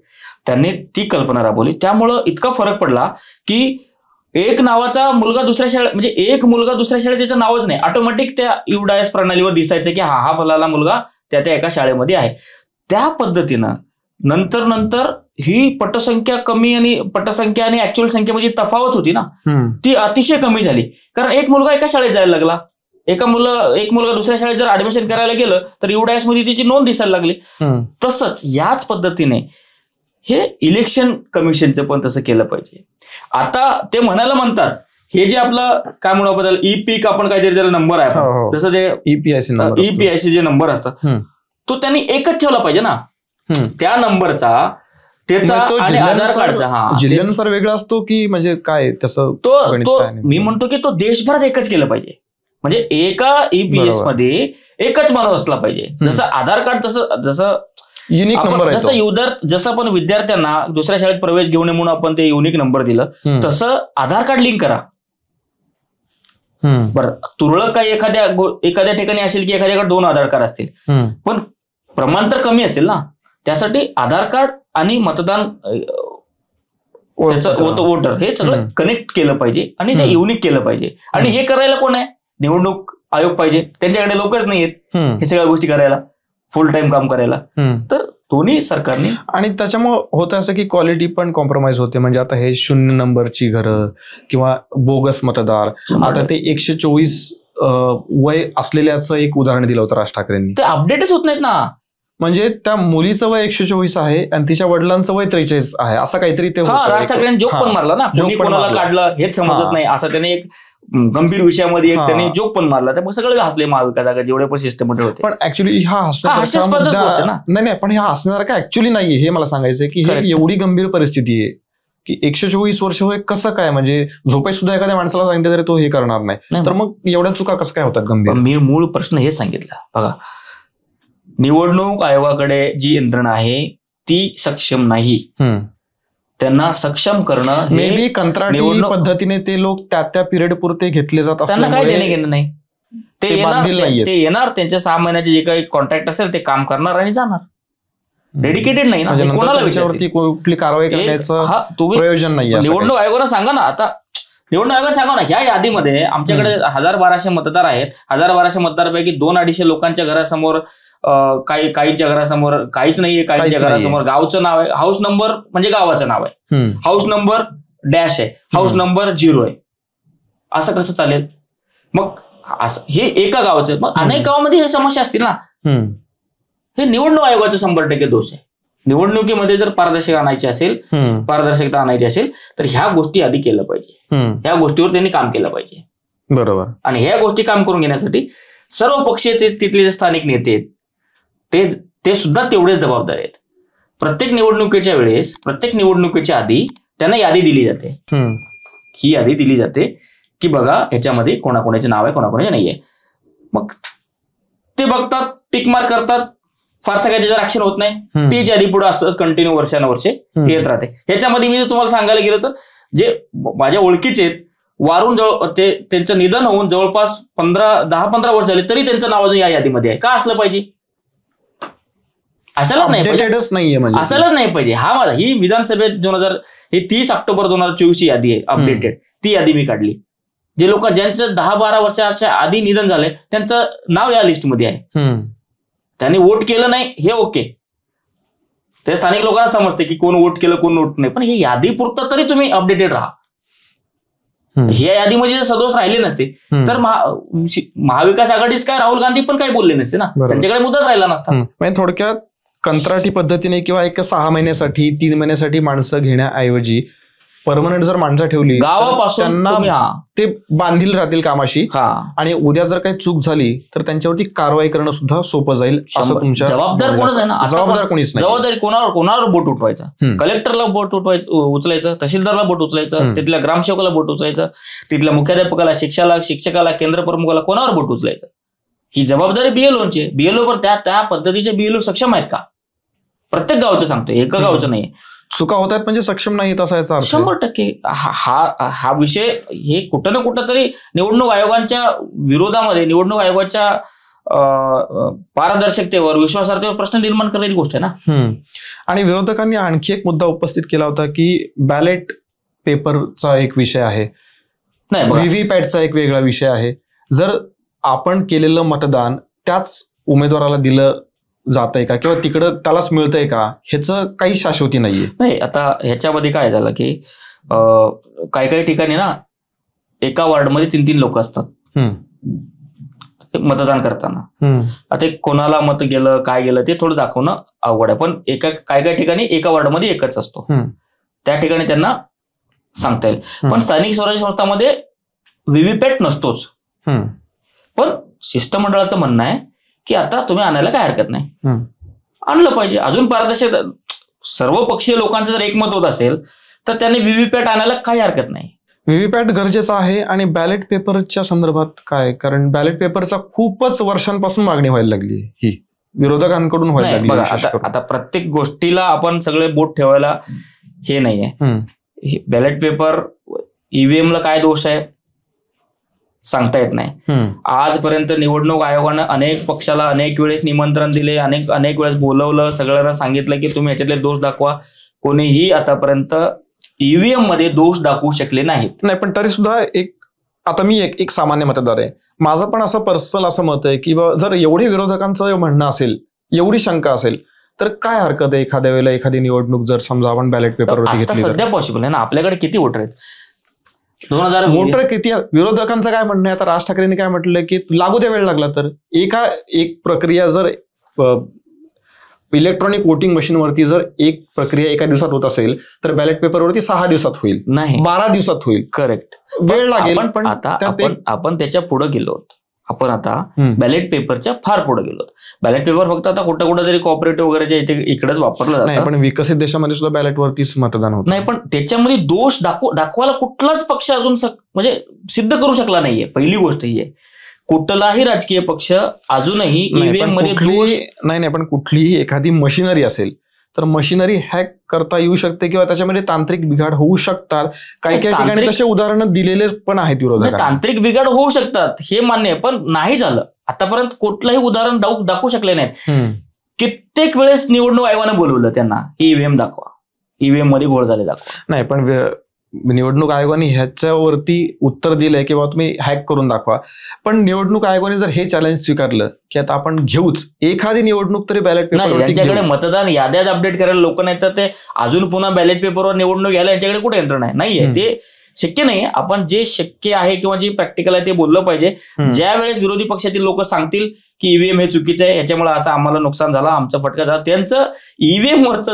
त्यांनी ती कल्पना राबवली. त्यामुळं इतका फरक पडला की एक नावाचा मुलगा दुसऱ्या शाळेत, म्हणजे एक मुलगा दुसऱ्या शाळेत त्याचं नावच नाही, ऑटोमॅटिक त्या UDIS प्रणालीवर दिसायचं की हा फलाला मुलगा त्या एका शाळेमध्ये आहे. त्या पद्धतीनं नंतर ही पटसंख्या कमी आणि पटसंख्या आणि ऍक्च्युअल संख्येमध्ये तफावत होती ना, ती अतिशय कमी झाली. कारण एक मुलगा एका शाळेत जायला लागला, एक मुलगा दुसऱ्या शाळेत जर ऍडमिशन करायला गेलं तर UDIS मध्ये त्याची नोंद दिसायला लागली. तसंच याच पद्धतीने हे इलेक्शन कमिशनचं पण तसं केलं पाहिजे. आता ते म्हणायला म्हणतात, हे जे आपलं काय म्हणू आपण ई-पीक, आपण काहीतरी त्याला नंबर आहे, जसं ते EPIC जे नंबर असतात, तो त्यांनी एकच ठेवला पाहिजे ना. त्या नंबरचा, त्याचा आणि आधार कार्डचा जिल्ह्यानुसार वेगळा असतो की म्हणजे काय तसं, तो मी म्हणतो की तो देशभरात एकच केलं पाहिजे. म्हणजे एका EPS मध्ये एकच माणूस असला पाहिजे. जसं आधार कार्ड, जसं युनिक नंबर आहे, जसं आपण विद्यार्थ्यांना दुसऱ्या शाळेत प्रवेश घेऊ नये म्हणून आपण ते युनिक नंबर दिलं, तसं आधार कार्ड लिंक करा. बरं, तुरळक काही एखाद्या ठिकाणी असेल की एखाद्याकडे 2 आधार कार्ड असतील, पण प्रमाण तर कमी असेल ना. त्यासाठी आधार कार्ड आणि मतदान वोटर हे सगळं कनेक्ट केलं पाहिजे आणि ते युनिक केलं पाहिजे. आणि हे करायला कोण आहे? निवडणूक आयोग पाहिजे. त्यांच्याकडे लोकच नाही आहेत हे सगळ्या गोष्टी करायला, फुल टाइम काम करायला. तर दोन्ही सरकारने, आणि त्याच्यामुळे होतं असं की क्वालिटी पण कॉम्प्रोमाइज होते. म्हणजे आता हे 0 नंबरची घरं किंवा बोगस मतदार, आता ते 124 वय असलेल्याचं एक उदाहरण दिलं होतं राज ठाकरेंनी. ते अपडेटच होत नाहीत ना. म्हणजे त्या मुलीचं वय 124 आहे आणि तिच्या वडिलांचं वय 43 आहे, असं काहीतरी ते राज ठाकरेंनी जोक पण मारला ना. कोणाला काढलं हेच समजत नाही असं त्याने एक गंभीर विषयामध्ये एक त्याने जोक पण मारला. त्यामुळे सगळे हसले महाविकास आघाडी जेवढे पण सिस्टममध्ये होते. पण ऍक्च्युली पण हा हसण्यासारखा ऍक्च्युली नाहीये, हे मला सांगायचंय की हे एवढी गंभीर परिस्थिती आहे की 124 वर्ष वय कसं काय, म्हणजे झोपेत सुद्धा एखाद्या माणसाला सांगितलं तरी तो हे करणार नाही. तर मग एवढ्या चुका कसं काय होतात गंभीर? मी मूळ प्रश्न हेच सांगितला बघा, निवडणूक आयोगाकडे जी यंत्रणा आहे ती सक्षम नाही. त्यांना सक्षम करणं, मे बी कंत्राटी पद्धतीने ते लोक त्या पिरियड पुरते घेतले जात, त्यांना काय देणे घेणं नाही. ते येणार त्यांच्या 6 महिन्याचे जे काही कॉन्ट्रॅक्ट असेल ते काम करणार आणि जाणार. डेडिकेटेड नाही ना. कोणाला विचारवरती कुठली कारवाई करण्याचं प्रयोजन नाही. निवडणूक आयोगानं सांगा ना. आता निवडणूक आयोगानं सांगा ना, ह्या यादीमध्ये आमच्याकडे 1200 मतदार आहेत. 1200 मतदारापैकी 200-250 लोकांच्या घरासमोर, काहींच्या घरासमोर काहीच नाहीये, काहींच्या घरासमोर गावचं नाव आहे, हाऊस नंबर म्हणजे गावाचं नाव आहे, हाऊस नंबर डॅश आहे, हाऊस नंबर 0 आहे. असं कसं चालेल? मग हे एका गावाचं, मग अनेक गावामध्ये हे समस्या असतील ना. हे निवडणूक आयोगाचा 100% दोष आहे. निवडणुकीमध्ये जर पारदर्शकता आणायची असेल तर ह्या गोष्टी आधी केल्या पाहिजे. ह्या गोष्टीवर त्यांनी काम केलं पाहिजे. बरोबर. आणि ह्या गोष्टी काम करून घेण्यासाठी सर्व पक्षीय तिथले जे स्थानिक नेते आहेत ते सुद्धा तेवढेच जबाबदार आहेत. प्रत्येक निवडणुकीच्या वेळेस, प्रत्येक निवडणुकीच्या आधी त्यांना यादी दिली जाते. ही यादी दिली जाते की बघा ह्याच्यामध्ये कोणाकोणाचे नाव आहे, कोणाकोणाचे नाहीये. मग ते बघतात, टिकमार्क करतात, फारसा काही त्याच्यावर ऍक्शन होत नाही. तीच यादी पुढे असंच कंटिन्यू वर्षानुवर्षे येत राहते. ह्याच्यामध्ये मी जर तुम्हाला सांगायला गेलो तर जे माझ्या ओळखीचे आहेत, वारून त्यांचं निधन होऊन जवळपास 10-15 वर्ष झाले तरी त्यांचं नाव अजून या यादीमध्ये आहे. का असलं पाहिजे? असायलाच नाही पाहिजे. असायलाच नाही पाहिजे. ही विधानसभेत 30 ऑक्टोबर 2024 ही यादी आहे अपडेटेड. ती यादी मी काढली. जे लोक ज्यांचं 10-12 वर्षाच्या आधी निधन झालंय त्यांचं नाव या लिस्टमध्ये आहे. त्यांनी वोट केलं नाही हे ओके, ते स्थानिक लोकांना समजते की कोण वोट केलं कोण वोट नाही, पण हे यादी पुरतं तरी तुम्ही अपडेटेड राहा. ह्या यादीमध्ये जर सदोष राहिले नसते तर महाविकास आघाडीच काय, राहुल गांधी पण काही बोलले नसते ना. त्यांच्याकडे मुद्दाच राहिला नसता. म्हणजे थोडक्यात कंत्राटी पद्धतीने किंवा 6 महिन्यासाठी 3 महिन्यासाठी माणसं घेण्याऐवजी परमनंट जर माणसं ठेवली गावापासून ते बांधील राहतील कामाशी, आणि उद्या जर काही चूक झाली तर त्यांच्यावरती कारवाई करणं सुद्धा सोपं जाईल. असं तुमच्या जबाबदार कोणच आहे ना. जबाबदार कोणीच नाही. जबाबदारी कोणावर बोट उठवायचं? कलेक्टरला बोट उचलायचं, तहसीलदारला बोट उचलायचं, तिथल्या ग्रामसेवकाला बोट उचलायचं, तिथल्या मुख्याध्यापकाला, शिक्षकाला, केंद्र प्रमुखाला, कोणावर बोट उचलायचं? ही जबाबदारी बीएलओची. बीएलओ पण त्या पद्धतीचे बीएलओ सक्षम आहेत का? प्रत्येक गावचं सांगतोय, एका गावचं नाही. चुका होत आहेत म्हणजे सक्षम नाहीत असा याचा अर्थ. 100%. हा विषय हे कुठं ना कुठं तरी निवडणूक आयोगाच्या विरोधामध्ये, निवडणूक आयोगाच्या पारदर्शकतेवर, विश्वासार्हतेवर प्रश्न निर्माण करणारी गोष्ट आहे ना. आणि विरोधकांनी आणखी एक मुद्दा उपस्थित केला होता की बॅलेट पेपरचा एक विषय आहे, व्हीव्हीपॅटचा एक वेगळा विषय आहे. जर आपण केलेलं मतदान त्याच उमेदवाराला दिलं जातंय का किंवा तिकडं त्यालाच मिळतंय का, ह्याचं काही शाश्वती नाहीये. नाही, आता ह्याच्यामध्ये काय झालं की काही ठिकाणी ना एका वॉर्डमध्ये 3-3 लोक असतात मतदान करताना. आता कोणाला मत गेलं काय गेलं ते थोडं दाखवणं अवघड आहे, पण काही ठिकाणी एका वॉर्डमध्ये एकच असतो, त्या ठिकाणी त्यांना सांगता येईल. पण स्थानिक स्वराज्य संस्थांमध्ये व्हीव्हीपॅट नसतोच. पण शिष्टमंडळाचं म्हणणं आहे की आता तुम्ही आणायला काय हरकत नाही, आणलं पाहिजे. अजून पारदर्शक सर्व पक्षीय लोकांचं जर एकमत होत असेल तर त्यांनी व्हीव्हीपॅट आणायला काही हरकत नाही. व्हीव्हीपॅट गरजेचं आहे. आणि बॅलेट पेपरच्या संदर्भात काय, कारण बॅलेट पेपरचा खूपच वर्षांपासून मागणी व्हायला लागली, ही विरोधकांकडून व्हायला लागली. आता प्रत्येक गोष्टीला आपण सगळे बोट ठेवायला हे नाहीये. बॅलेट पेपर, ईव्हीएम ला काय दोष आहे सांगता येत नाही. आजपर्यंत निवडणूक आयोगानं अनेक पक्षाला अनेक वेळेस निमंत्रण दिले, अनेक वेळेस बोलवलं, सगळ्यांना सांगितलं की तुम्ही याच्यातले दोष दाखवा. कोणीही आतापर्यंत ईव्हीएम मध्ये दोष दाखवू शकले नाहीत. नाही, पण तरी सुद्धा आता मी एक सामान्य मतदार आहे, माझं पण असं पर्सनल असं मत आहे की जर एवढे विरोधकांचं म्हणणं असेल, एवढी शंका असेल, तर काय हरकत आहे एखाद्या वेळेला एखादी निवडणूक जर समजा आपण बॅलेट पेपरवरती घेतली. सध्या पॉसिबल आहे ना, आपल्याकडे किती वोटर आहेत, 2000 वोटर किती. विरोधकांचं काय म्हणणं आहे, आता राज ठाकरेंनी काय म्हटलंय की लागू द्या वेळ लागला तर. एक प्रक्रिया जर इलेक्ट्रॉनिक वोटिंग मशीनवरती जर एक प्रक्रिया एका दिवसात होत असेल तर बॅलेट पेपरवरती 6 दिवसात होईल, नाही 12 दिवसात होईल. करेक्ट, वेळ लागेल. पण आता आपण त्याच्या पुढे गेलो. आपण आता बॅलेट पेपरच्या फार पुढे गेलो. बॅलेट पेपर फक्त आता कुठं तरी कॉपरेटिव्ह वगैरे इकडेच वापरलं जातं. नाही, पण विकसित देशामध्ये सुद्धा बॅलेटवरतीच मतदान होतं. नाही, पण त्याच्यामध्ये दोष दाखवायला कुठलाच पक्ष अजून म्हणजे सिद्ध करू शकला नाहीये. पहिली गोष्ट ही आहे, कुठलाही राजकीय पक्ष अजूनही ईव्हीएम मध्ये दोष नाही, पण कुठलीही एखादी मशिनरी असेल तर मशिनरी हॅक करता येऊ शकते किंवा त्याच्यामध्ये तांत्रिक बिघाड होऊ शकतात. काही ठिकाणी तसे उदाहरणं दिलेले पण आहेत विरोधकांनी. तांत्रिक बिघाड होऊ शकतात हे मान्य आहे, पण नाही झालं आतापर्यंत. कुठलंही उदाहरण दाखवू शकले नाहीत. कित्येक वेळेस निवडणूक आयोगानं बोलवलं त्यांना, ईव्हीएम दाखवा, ईव्हीएम मध्ये घोळ झाले दाखवा. नाही, पण निवडणूक आयोगाने ह्याच्यावरती उत्तर दिलंय की बाबा तुम्ही हॅक करून दाखवा. पण निवडणूक आयोगाने जर हे चॅलेंज स्वीकारलं की आता आपण घेऊच एखादी निवडणूक तरी बॅलेट पेपर, यांच्याकडे मतदान याद्याच अपडेट करायला लोक नाही तर ते अजून पुन्हा बॅलेट पेपरवर निवडणूक घ्यायला यांच्याकडे कुठे यंत्रणा आहे? नाहीये, ते शक्य नाही. आपण जे शक्य आहे किंवा जे प्रॅक्टिकल आहे ते बोललं पाहिजे. ज्या वेळेस विरोधी पक्षातील लोक सांगतील की ईव्हीएम हे चुकीचं आहे, याच्यामुळे असं आम्हाला नुकसान झालं, आमचा फटका झाला, त्यांचं ईव्हीएम वरचा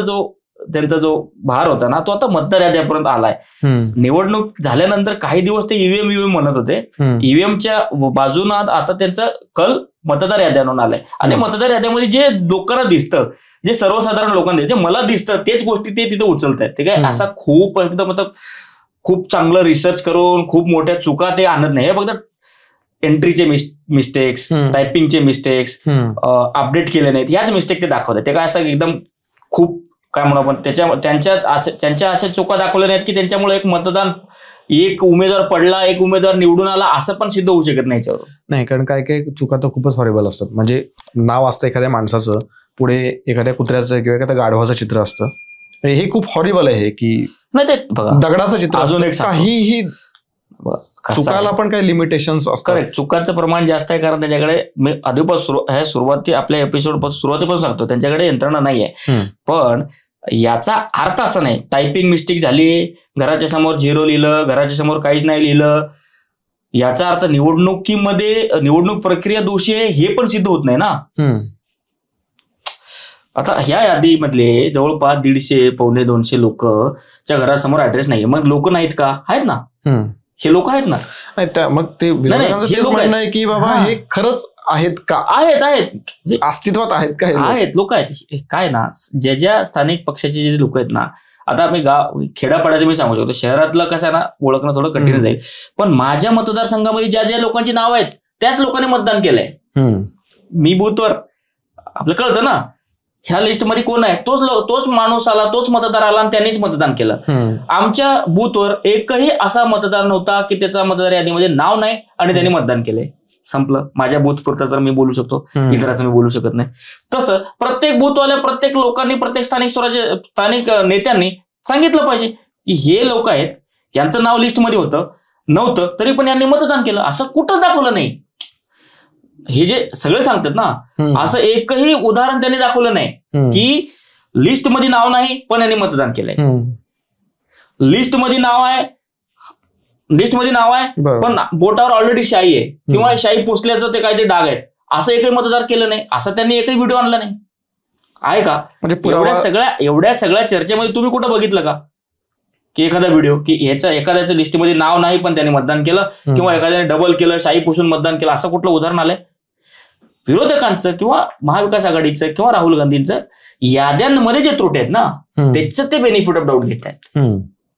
त्यांचा जो भार होता ना तो आता मतदार याद्यापर्यंत आलाय. निवडणूक झाल्यानंतर काही दिवस ते ईव्हीएम म्हणत होते. ईव्हीएमच्या बाजून आता त्यांचा कल मतदार याद्यावरून आलाय. आणि मतदार याद्यामध्ये जे लोकांना दिसतं, जे सर्वसाधारण लोकांना जे मला दिसतं तेच गोष्टी ते तिथे उचलत आहेत. ते काय असा खूप एकदम खूप चांगलं रिसर्च करून खूप मोठ्या चुका ते आणत नाही. हे फक्त एंट्रीचे मिस्टेक्स, टायपिंगचे मिस्टेक्स, अपडेट केले नाहीत, ह्याच मिस्टेक ते दाखवतात. ते काय असं एकदम खूप काय म्हणू आपण त्यांच्या अशा चुका दाखवल्या नाहीत की त्यांच्यामुळे एक उमेदवार पडला, एक उमेदवार निवडून आला असं पण सिद्ध होऊ शकत नाही याच्यावर. नाही, कारण काय चुका तर खूपच हॉरेबल असतात. म्हणजे नाव असतं एखाद्या माणसाचं, पुढे एखाद्या कुत्र्याचं किंवा एखाद्या गाढवाचं चित्र असतं. हे खूप हॉरिबल आहे की नाही, ते दगडाचं चित्र अजून एक काहीही चुकायला पण काही लिमिटेशन्स असतात. करेक्ट, चुकाचं प्रमाण जास्त आहे कारण त्यांच्याकडे मी आधीपासून सुरुवाती आपल्या एपिसोड सुरुवातीपासून सांगतो त्यांच्याकडे यंत्रणा नाहीये. पण याचा अर्थ असा नाही टायपिंग मिस्टेक झाली, घराच्या समोर 0 लिहिलं, घराच्या समोर काहीच नाही लिहिलं, याचा अर्थ निवडणूक प्रक्रिया दोषी आहे हे पण सिद्ध होत नाही ना. आता ह्या यादीमधले जवळपास 150-200 लोकच्या घरासमोर ऍड्रेस नाहीये. मग लोक नाहीत का? आहेत ना, हे लोक आहेत ना. मग ते म्हणणं आहे की बाबा हे खरंच आहेत का? आहेत अस्तित्वात आहेत का? आहेत, लोक आहेत. काय ना, ज्या स्थानिक पक्षाचे जे लोक आहेत ना, आता आम्ही खेड्यापाड्याचं मी सांगू शकतो, शहरातलं कसं आहे ना ओळखणं थोडं कठीण जाईल. पण माझ्या मतदारसंघामध्ये ज्या लोकांची नाव आहेत त्याच लोकांनी मतदान केलंय. मी बूथवर आपलं कळतं ना ह्या लिस्टमध्ये कोण आहे, तोच माणूस आला, तोच मतदार आला आणि त्यांनीच मतदान केलं. आमच्या बूथवर एकही असा मतदार नव्हता की त्याचा मतदार यादीमध्ये नाव नाही आणि त्यांनी मतदान केलंय. संपलं. माझ्या बूथ पुरतं तर मी बोलू शकतो, इतरांचं मी बोलू शकत नाही. तसं प्रत्येक बूथवाल्या प्रत्येक लोकांनी, प्रत्येक स्थानिक नेत्यांनी सांगितलं पाहिजे की हे लोक आहेत, यांचं नाव लिस्टमध्ये नव्हतं तरी पण यांनी मतदान केलं. असं कुठंच दाखवलं नाही. हे जे सगळे सांगतात ना, असं एकही उदाहरण त्यांनी दाखवलं नाही की लिस्टमध्ये नाव नाही पण यांनी मतदान केलंय. लिस्टमध्ये नाव आहे पण बोटावर ऑलरेडी शाई आहे किंवा शाई पुसल्याचं ते काहीतरी डाग आहेत, असं एकही मतदार केलं नाही. असं त्यांनी एकही व्हिडिओ आणला नाही. आहे का? म्हणजे एवढ्या सगळ्या चर्चेमध्ये तुम्ही कुठं बघितलं का की एखादा व्हिडिओ की एखाद्याचं लिस्टमध्ये नाव नाही पण त्यांनी मतदान केलं किंवा एखाद्याने डबल केलं, शाई पुसून मतदान केलं, असं कुठलं उदाहरण आलंय? विरोधकांचं किंवा महाविकास आघाडीचं किंवा राहुल गांधींचं याद्यांमध्ये जे त्रुटी आहेत ना त्याचं ते बेनिफिट ऑफ डाऊट घेत आहेत.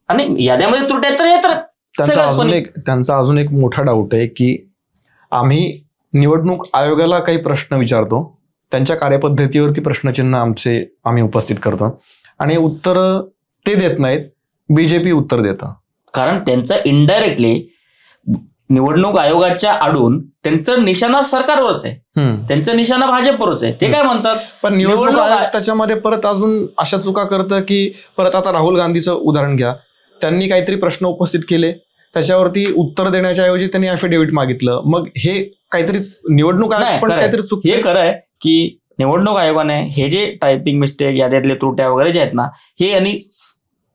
आणि याद्यामध्ये त्रुटी आहेत तर हे तर त्यांचा अजून एक मोठा डाऊट आहे की आम्ही निवडणूक आयोगाला काही प्रश्न विचारतो, त्यांच्या कार्यपद्धतीवरती प्रश्नचिन्ह आम्ही उपस्थित करतो आणि उत्तर ते देत नाहीत, बीजेपी उत्तर देतं. कारण त्यांचा इनडायरेक्टली निवडणूक आयोगाच्या आडून त्यांचं निशाणा सरकारवरच आहे, त्यांचं निशाणा भाजपवरच आहे. ते काय म्हणतात, पण निवडणूक आयोग त्याच्यामध्ये परत अजून अशा चुका करतं की परत आता राहुल गांधीचं उदाहरण घ्या, त्यांनी काहीतरी प्रश्न उपस्थित केले, त्याच्यावरती उत्तर देण्याच्या ऐवजी त्यांनी अफिडेव्हिट मागितलं. मग हे काहीतरी निवडणूक आयोग पण काहीतरी चूक. हे खरं आहे की निवडणूक आयोगाने हे जे टायपिंग मिस्टेक, याद्यातले त्रुट्या वगैरे जे आहेत ना, हे यांनी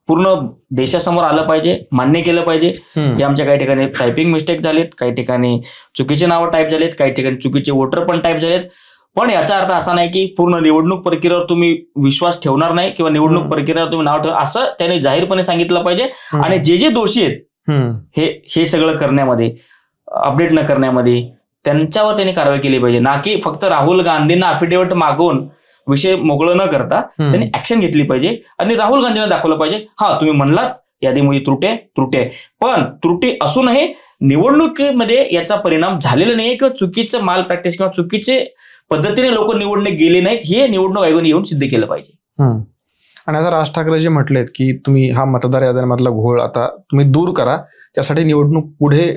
पूर्ण देशासमोर आलं पाहिजे, मान्य केलं पाहिजे. हे आमच्या काही ठिकाणी टायपिंग मिस्टेक झालेत, काही ठिकाणी चुकीचे नावं टाईप झालेत, काही ठिकाणी चुकीचे वोटर पण टाईप झालेत. पण याचा अर्थ असा नाही की पूर्ण निवडणूक प्रक्रियेवर तुम्ही विश्वास ठेवणार नाही किंवा निवडणूक प्रक्रियेवर तुम्ही नाव ठेवणार, असं त्यांनी जाहीरपणे सांगितलं पाहिजे. आणि जे दोषी आहेत हे सगळं करण्यामध्ये, अपडेट न करण्यामध्ये, त्यांच्यावर त्यांनी कारवाई केली पाहिजे. ना की फक्त राहुल गांधींना अफिडेव्हिट मागून विषय मोकळं न करता त्यांनी ऍक्शन घेतली पाहिजे आणि राहुल गांधींना दाखवलं पाहिजे, हा तुम्ही म्हणलात यादीमध्ये त्रुटी आहे, पण त्रुटी असूनही निवडणुकीमध्ये याचा परिणाम झालेला नाहीये किंवा चुकीचं माल प्रॅक्टिस किंवा चुकीचे पद्धतीने लोक निवडणूक गेले नाहीत, हे निवडणूक आयोगाने येऊन सिद्ध केलं पाहिजे. आणि आता राज ठाकरे जे म्हटलेत की तुम्ही हा मतदार याद्यांमधला घोळ आता तुम्ही दूर करा, त्यासाठी निवडणूक पुढे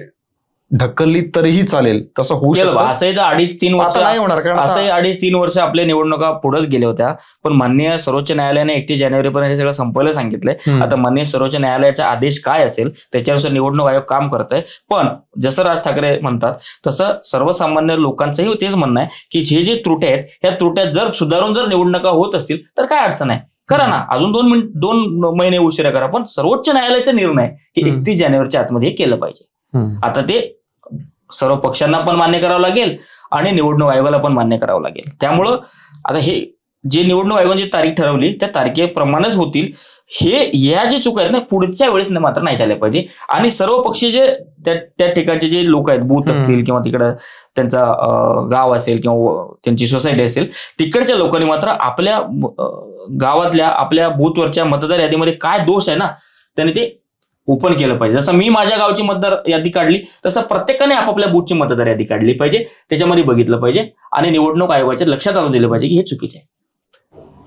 ढकलली तरीही चालेल, तसं होऊ शकतं. असंही तर 2.5-3 वर्ष नाही होणार, कारण असंही 2.5-3 वर्ष आपल्या निवडणुका पुढेच गेल्या होत्या. पण माननीय सर्वोच्च न्यायालयाने 31 जानेवारीपर्यंत हे सगळं संपवायला सांगितलंय. आता माननीय सर्वोच्च न्यायालयाचा आदेश काय असेल त्याच्यानुसार निवडणूक आयोग काम करत आहे. पण जसं राज ठाकरे म्हणतात तसं सर्वसामान्य लोकांचंही तेच म्हणणं आहे की जे त्रुट्या आहेत, ह्या त्रुट्या जर सुधारून जर निवडणुका होत असतील तर काय अडचण आहे, करा ना, अजून 2 महिने उशिरा करा, पण सर्वोच्च न्यायालयाचा निर्णय की 31 जानेवारीच्या आतमध्ये केलं पाहिजे. आता ते सर्व पक्षांना पण मान्य करावं लागेल आणि निवडणूक आयोगाला पण मान्य करावं लागेल. त्यामुळं आता हे जे निवडणूक आयोगाने जी तारीख ठरवली त्या तारखेप्रमाणेच होतील. या जे चुका आहेत ना, पुढच्या वेळेस मात्र नाही झाल्या पाहिजे. आणि सर्व पक्षीय जे त्या ठिकाणचे जे लोक आहेत, बूथ असतील किंवा तिकडं त्यांचा गाव असेल किंवा त्यांची सोसायटी असेल, तिकडच्या लोकांनी मात्र आपल्या गावातल्या आपल्या बूथवरच्या मतदार यादीमध्ये काय दोष आहे ना, त्यांनी ते ओपन केलं पाहिजे. जसं मी माझ्या गावची मतदार यादी काढली तसं प्रत्येकाने आपापल्या बूथची मतदार यादी काढली पाहिजे, त्याच्यामध्ये बघितलं पाहिजे आणि निवडणूक आयोगाच्या लक्षात आणून दिलं पाहिजे की हे चुकीचं आहे.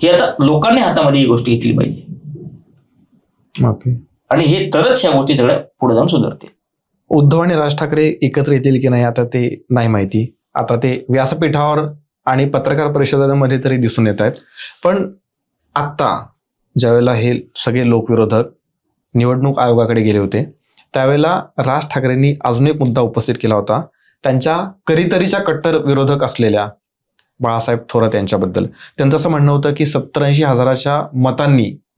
हे आता लोकांनी हातामध्ये ही गोष्ट घेतली पाहिजे आणि हे तरच ह्या गोष्टी सगळ्या पुढे जाऊन सुधारतील. उद्धव आणि राज ठाकरे एकत्र येतील की नाही आता ते नाही माहिती. आता ते व्यासपीठावर आणि पत्रकार परिषदांमध्ये तरी दिसून येत आहेत. पण आत्ता ज्यावेळेला हे सगळे लोकविरोधक निवडणूक आयोगाकडे गेले होते त्यावेळेला राज ठाकरेंनी अजून एक मुद्दा उपस्थित केला होता, त्यांच्या कधीतरीच्या कट्टर विरोधक असलेल्या बाळासाहेब थोरात यांच्याबद्दल. त्यांचं असं म्हणणं होतं की 70-80 हजाराच्या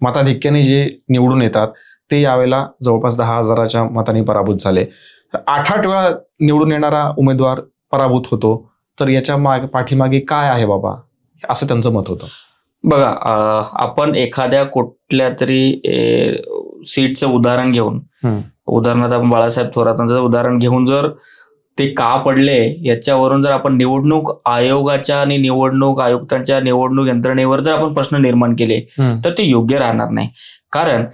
मताधिक्याने जे निवडून येतात ते यावेळेला जवळपास 10 हजाराच्या मतांनी पराभूत झाले. 8 वेळा निवडून येणारा उमेदवार पराभूत होतो, तर याच्या पाठीमागे काय आहे बाबा, असं त्यांचं मत होतं. बघा, आपण एखाद्या कुठल्या तरी सीटचं उदाहरण घेऊन, उदाहरणार्थ आपण बाळासाहेब थोरातांचं उदाहरण घेऊन जर ते का पडले याच्यावरून जर आपण निवडणूक आयोगाच्या आणि निवडणूक आयुक्तांच्या निवडणूक यंत्रणेवर जर आपण प्रश्न निर्माण केले तर ते योग्य राहणार नाही. कारण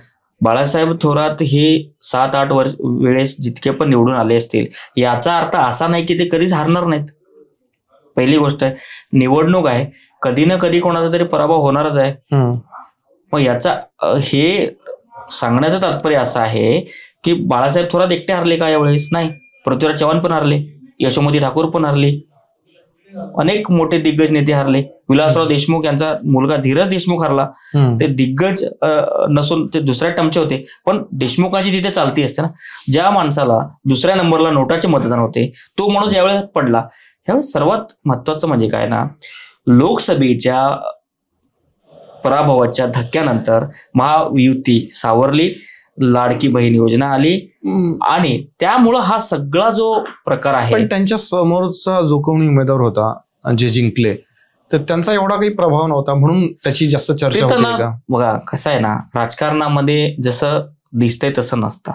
बाळासाहेब थोरात हे 7-8 वेळेस जितके पण निवडून आले असतील याचा अर्थ असा नाही की ते कधीच हारणार नाहीत. पहिली गोष्ट आहे, निवडणूक आहे, कधी ना कधी कोणाचा तरी पराभव होणारच आहे. मग याचा हे सांगण्याचं तात्पर्य असं आहे की बाळासाहेब थोरात एकटे हरले का यावेळेस? नाही, पृथ्वीराज चव्हाण पण हरले, यशोमती ठाकूर पण हरले, अनेक मोठे दिग्गज नेते हरले. विलासराव देशमुख यांचा मुलगा धीरज देशमुख हरला. ते दिग्गज नसून ते दुसऱ्या टर्मचे होते, पण देशमुखांची तिथे चालती असते ना. ज्या माणसाला दुसऱ्या नंबरला नोटाचे मतदान होते तो माणूस यावेळेस पडला. यावेळेस सर्वात महत्वाचं म्हणजे काय ना, लोकसभेच्या पराभवाच्या धक्क्यानंतर महायुती सावरली, लाडकी बहीण योजना आली आणि त्यामुळं हा सगळा जो प्रकार आहे. पण त्यांच्या समोरचा जो कोणी उमेदवार होता जे जिंकले तर त्यांचा एवढा काही प्रभाव नव्हता म्हणून त्याची जास्त चर्चा होती का? बघा कसं आहे ना, राजकारणामध्ये जसं दिसतंय तसं नसतं.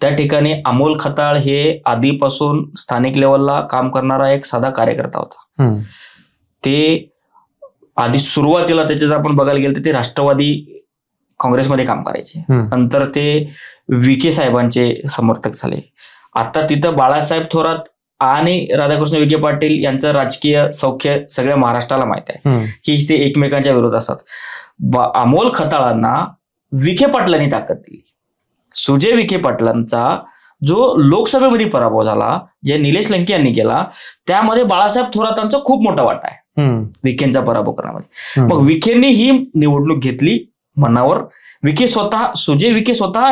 त्या ठिकाणी अमोल खताळ हे आधीपासून स्थानिक लेवलला काम करणारा एक साधा कार्यकर्ता होता. ते आधी सुरुवातीला त्याचे जर आपण बघायला गेलं तर ते राष्ट्रवादी काँग्रेसमध्ये काम करायचे, नंतर ते विखे साहेबांचे समर्थक झाले. आता तिथं बाळासाहेब थोरात आणि राधाकृष्ण विखे पाटील यांचं राजकीय सौख्य सगळ्या महाराष्ट्राला माहित आहे की ते एकमेकांच्या विरोधात असतात. अमोल खताळांना विखे पाटलांनी ताकद दिली. सुजय विखे पाटलांचा जो लोकसभेमध्ये पराभव झाला, जे निलेश लंके यांनी केला, त्यामध्ये बाळासाहेब थोरातांचा खूप मोठा वाटा आहे विखेंचा पराभव करण्यामध्ये. मग विखेंनी ही निवडणूक घेतली मनावर. सुजय विखे स्वतः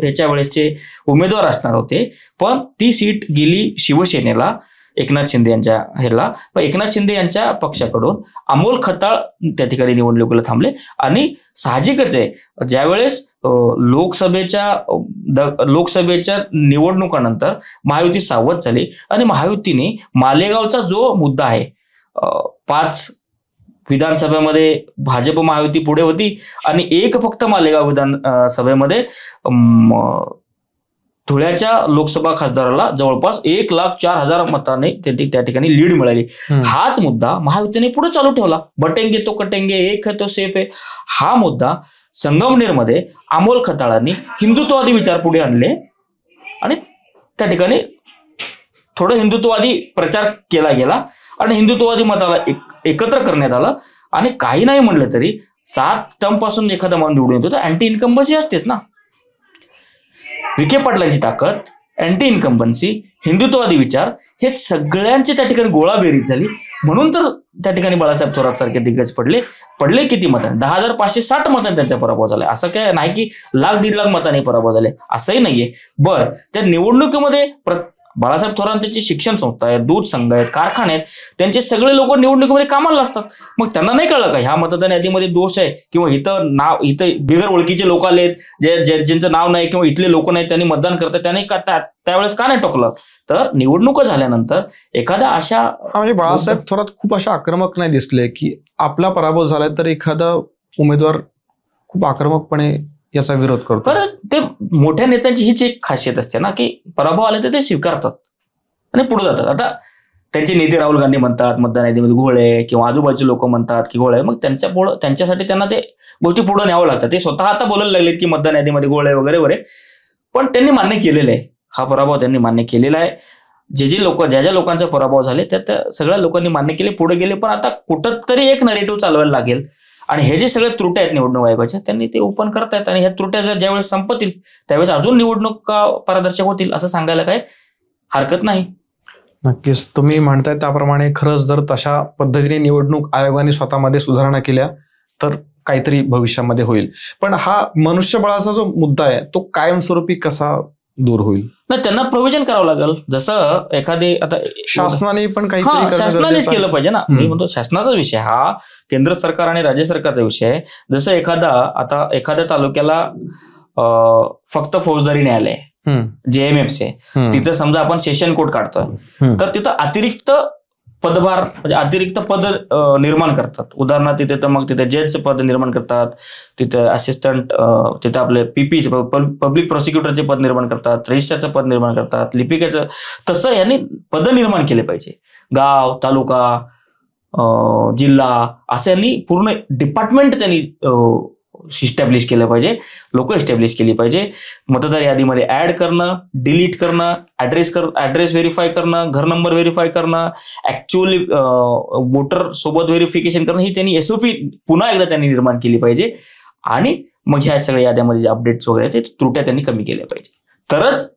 याच्या वेळेसचे उमेदवार असणार होते, पण ती सीट गेली शिवसेनेला, एकनाथ शिंदे यांच्या ह्याला. एकनाथ शिंदे यांच्या पक्षाकडून अमोल खताळ त्या ठिकाणी निवडणुकीला थांबले. आणि साहजिकच आहे, ज्यावेळेस लोकसभेच्या निवडणुकानंतर महायुती सावध झाली आणि महायुतीने मालेगावचा जो मुद्दा आहे, 5 विधानसभेमध्ये भाजप महायुती पुढे होती आणि एक फक्त मालेगाव विधानसभेमध्ये धुळ्याच्या लोकसभा खासदाराला जवळपास 1,04,000 मताने त्या ठिकाणी लीड मिळाली. हाच मुद्दा महायुतीने पुढे चालू ठेवला. बटेंगे तो कटेंगे, एक है तो सेफ आहे. हा मुद्दा संगमनेरमध्ये अमोल खताळांनी हिंदुत्ववादी विचार पुढे आणले आणि त्या ठिकाणी थोडं हिंदुत्ववादी प्रचार केला गेला आणि हिंदुत्ववादी मताला एकत्र करण्यात आलं. आणि काही नाही म्हणलं तरी 7 टर्म पासून एखादा माणूस निवडून येतो तर अँटी इन्कम्बन्सी असतेच ना. विखे पाटलांची ताकद, अँटी इन्कम्बन्सी, हिंदुत्ववादी विचार, हे सगळ्यांची त्या ठिकाणी गोळाबेरीज झाली. म्हणून तर त्या ठिकाणी बाळासाहेब थोरात सारखे दिग्गज पडले किती मतांनी? 10,560 मतांनी त्यांचा पराभव झाला. असं काय नाही की 1,00,000-1,50,000 मतांनी पराभव झाले, असंही नाहीये. बरं, त्या निवडणुकीमध्ये बाळासाहेब थोरातांची शिक्षण संस्था आहेत, दूध संघ आहेत, कारखाने आहेत, त्यांचे सगळे लोक निवडणुकीमध्ये कामाला असतात. मग त्यांना नाही कळलं का ह्या मतदान यादीमध्ये दोष आहे, किंवा इथं बिगर ओळखीचे लोक आलेत, ज्यांचं नाव नाही किंवा इथले लोक नाहीत, त्यांनी मतदान करतात, त्यांनी त्यावेळेस का नाही टोकलं? तर निवडणुका झाल्यानंतर एखादा अशा म्हणजे बाळासाहेब थोरात खूप अशा आक्रमक नाही दिसले की आपला पराभव झालाय तर एखादा उमेदवार खूप आक्रमकपणे याचा विरोध करतो. बरं, ते मोठ्या नेत्यांची हीच एक खासियत असते ना, की पराभव आले तर ते स्वीकारतात आणि पुढे जातात. आता त्यांचे नेते राहुल गांधी म्हणतात मतदान यादीमध्ये घोळ आहे, किंवा आजूबाजूचे लोक म्हणतात की घोळ आहे, मग त्यांच्यासाठी त्यांना ते गोष्टी पुढे न्यावं लागतात. ते स्वतः आता बोलायला लागलेत की मतदान यादीमध्ये घोळ आहे वगैरे वगैरे, पण त्यांनी मान्य केलेलं आहे, हा पराभव त्यांनी मान्य केलेला आहे. ज्या लोकांचा पराभव झाले त्या सगळ्या लोकांनी मान्य केले, पुढे गेले. पण आता कुठंतरी एक नरेटिव्ह चालवायला लागेल आणि हे जे सगळे त्रुट्या आहेत निवडणूक आयोगाच्या, त्यांनी ते ओपन करतायत. आणि ह्या त्रुट्या ज्यावेळेस संपतील त्यावेळेस अजून निवडणुका पारदर्शक होतील असं सांगायला काय हरकत नाही. नक्कीच तुम्ही म्हणताय त्याप्रमाणे खरंच जर तशा पद्धतीने निवडणूक आयोगाने स्वतःमध्ये सुधारणा केल्या तर काहीतरी भविष्यामध्ये होईल. पण हा मनुष्यबळाचा जो मुद्दा आहे तो कायमस्वरूपी कसा दूर होईल? नाही, त्यांना प्रोव्हिजन करावं लागेल. जसं एखादे आता शासनाने पण काहीतरी शासनानेच केलं पाहिजे ना. मी म्हणतो शासनाचा विषय हा केंद्र सरकार आणि राज्य सरकारचा विषय आहे. जसं एखाद्या तालुक्याला फक्त फौजदारी न्यायालय JMFC आहे, तिथं समजा आपण सेशन कोर्ट काढतोय तर तिथं अतिरिक्त पदभार म्हणजे अतिरिक्त पद निर्माण करतात. उदाहरणार्थ तिथे जजचं पद निर्माण करतात, तिथे असिस्टंट, तिथे आपले PP पब्लिक प्रोसिक्युटरचे पद निर्माण करतात, रजिस्ट्रारचं पद निर्माण करतात, लिपिकेचं. तसं यांनी पद निर्माण केले पाहिजे. गाव, तालुका, जिल्हा असं यांनी पूर्ण डिपार्टमेंट त्यांनी इस्टॅब्लिश केलं पाहिजे, लोक इस्टॅब्लिश केली पाहिजे. मतदार यादीमध्ये ऍड करणं, डिलीट करणं, ऍड्रेस व्हेरीफाय करणं, घर नंबर व्हेरीफाय करणं, ऍक्च्युअली वोटर सोबत व्हेरिफिकेशन करणं, ही त्यांनी SOP पुन्हा एकदा त्यांनी निर्माण केली पाहिजे. आणि मग ह्या सगळ्या याद्यामध्ये जे अपडेट्स वगैरे ते त्रुट्या त्यांनी कमी केल्या पाहिजे. तरच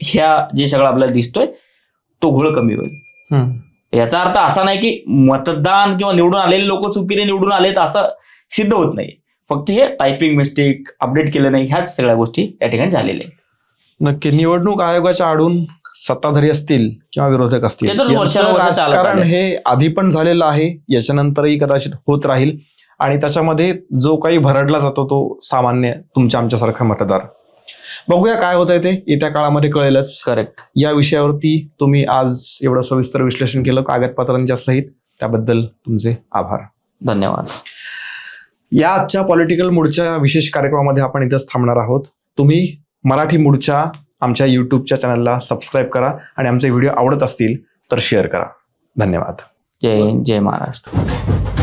ह्या जे सगळं आपल्याला दिसतोय तो घोळ कमी होईल. याचा अर्थ असा नाही की मतदान किंवा निवडून आलेले लोक चुकीने निवडून आलेत असं सिद्ध होत नाही. फक्त हे टायपिंग मिस्टेक, अपडेट केलं नाही, ह्याच सगळ्या गोष्टी या ठिकाणी झालेल्या आहेत. नक्की निवडणूक आयोगाच्या आडून सत्ताधारी असतील किंवा विरोधक असतील, कारण हे आधी पण झालेलं आहे, याच्यानंतरही कदाचित होत राहील. आणि त्याच्यामध्ये जो काही भरडला जातो तो सामान्य तुमच्या आमच्यासारखा मतदार. बघूया काय होतंय ते येत्या काळामध्ये कळेलच. करेक्ट. या विषयावरती तुम्ही आज एवढं सविस्तर विश्लेषण केलं कागदपत्रांच्या सहित, त्याबद्दल तुमचे आभार. धन्यवाद. या आजच्या पॉलिटिकल मूडच्या विशेष कार्यक्रमामध्ये आपण इथंच थांबणार आहोत. तुम्ही मराठी मूडच्या आमच्या युट्यूबच्या चॅनलला सबस्क्राईब करा आणि आमचे व्हिडिओ आवडत असतील तर शेअर करा. धन्यवाद. जय हिंद, जय महाराष्ट्र.